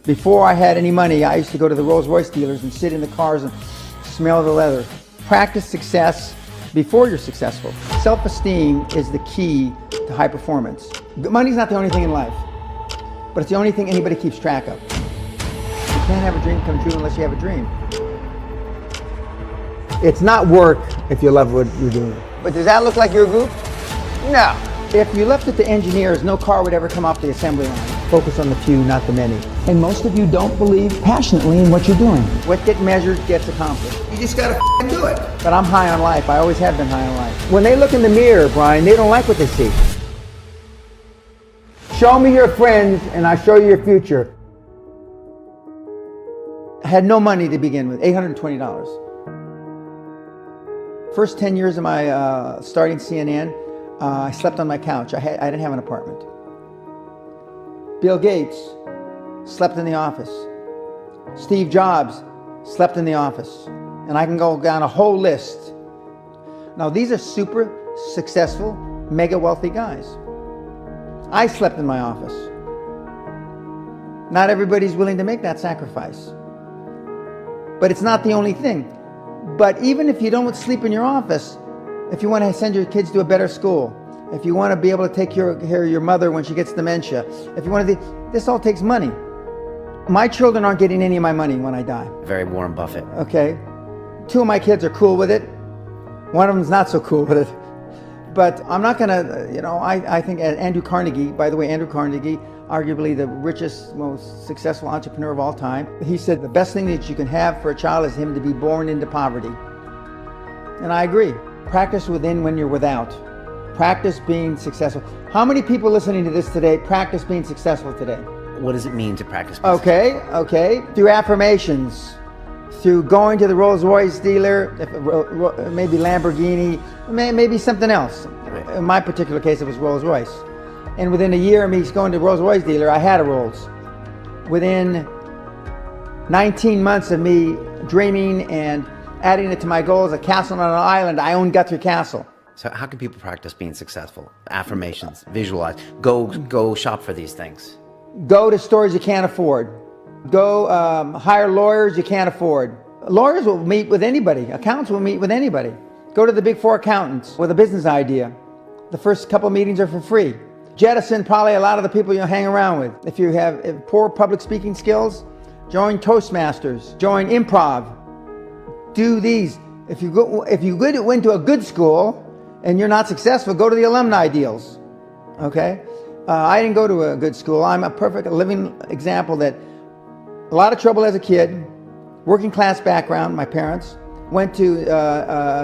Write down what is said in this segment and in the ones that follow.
Before I had any money, I used to go to the Rolls-Royce dealers and sit in the cars and smell the leather. Practice success before you're successful. Self-esteem is the key to high performance. Money's not the only thing in life, but it's the only thing anybody keeps track of. You can't have a dream come true unless you have a dream. It's not work if you love what you're doing. But does that look like your group? No. If you left it to engineers, no car would ever come off the assembly line. Focus on the few, not the many. And most of you don't believe passionately in what you're doing. What gets measured gets accomplished. You just gotta do it. But I'm high on life. I always have been high on life. When they look in the mirror, Brian, they don't like what they see. Show me your friends and I show you your future. I had no money to begin with, $820. First 10 years of my starting CNN, I slept on my couch. I didn't have an apartment. Bill Gates slept in the office. Steve Jobs slept in the office. And I can go down a whole list. Now these are super successful, mega wealthy guys. I slept in my office. Not everybody's willing to make that sacrifice. But it's not the only thing. But even if you don't sleep in your office, if you want to send your kids to a better school, if you want to be able to take care of your mother when she gets dementia, if you want to, this all takes money. My children aren't getting any of my money when I die. Very Warren Buffett. Okay. 2 of my kids are cool with it. One of them's not so cool with it. But I'm not going to, I think Andrew Carnegie, by the way, Andrew Carnegie, arguably the richest, most successful entrepreneur of all time, he said the best thing that you can have for a child is him to be born into poverty. And I agree. Practice within when you're without. Practice being successful. How many people listening to this today practice being successful today? What does it mean to practice being successful? Okay. Through affirmations, through going to the Rolls-Royce dealer, maybe Lamborghini, maybe something else. In my particular case, it was Rolls-Royce. And within a year of me going to the Rolls-Royce dealer, I had a Rolls. Within 19 months of me dreaming and adding it to my goals, a castle on an island, I own Guthrie Castle. So how can people practice being successful? Affirmations, visualize, go shop for these things. Go to stores you can't afford. Go hire lawyers you can't afford. Lawyers will meet with anybody. Accountants will meet with anybody. Go to the big 4 accountants with a business idea. The first couple meetings are for free. Jettison probably a lot of the people you'll hang around with. If you have poor public speaking skills, join Toastmasters, join improv. Do these. If you went to a good school and you're not successful, go to the alumni deals. Okay? I didn't go to a good school. I'm a perfect living example that a lot of trouble as a kid, working class background, my parents, went to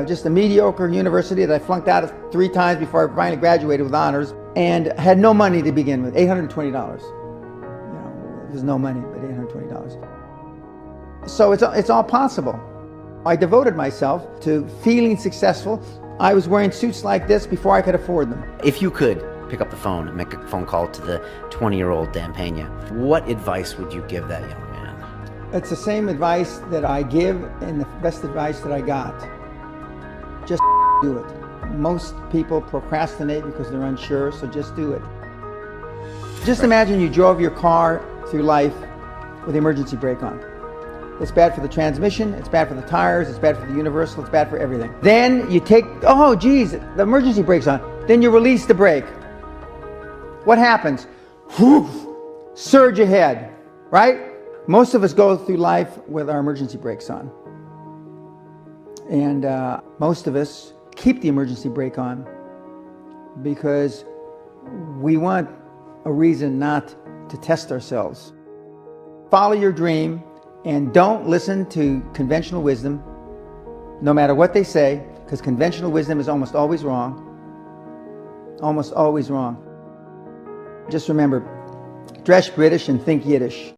just a mediocre university that I flunked out of 3 times before I finally graduated with honors, and had no money to begin with, $820. There's no money, but $820. So it's all possible. I devoted myself to feeling successful. I was wearing suits like this before I could afford them. If you could pick up the phone and make a phone call to the 20-year-old Dan Pena, what advice would you give that young man? It's the same advice that I give and the best advice that I got. Just do it. Most people procrastinate because they're unsure, so just do it. Just imagine you drove your car through life with the emergency brake on. It's bad for the transmission, it's bad for the tires, it's bad for the universal, it's bad for everything. Then you take, oh geez, the emergency brake's on. Then you release the brake. What happens? Whew, surge ahead, right? Most of us go through life with our emergency brakes on. And most of us keep the emergency brake on because we want a reason not to test ourselves. Follow your dream and don't listen to conventional wisdom, no matter what they say, because conventional wisdom is almost always wrong. Almost always wrong. Just remember, dress British and think Yiddish.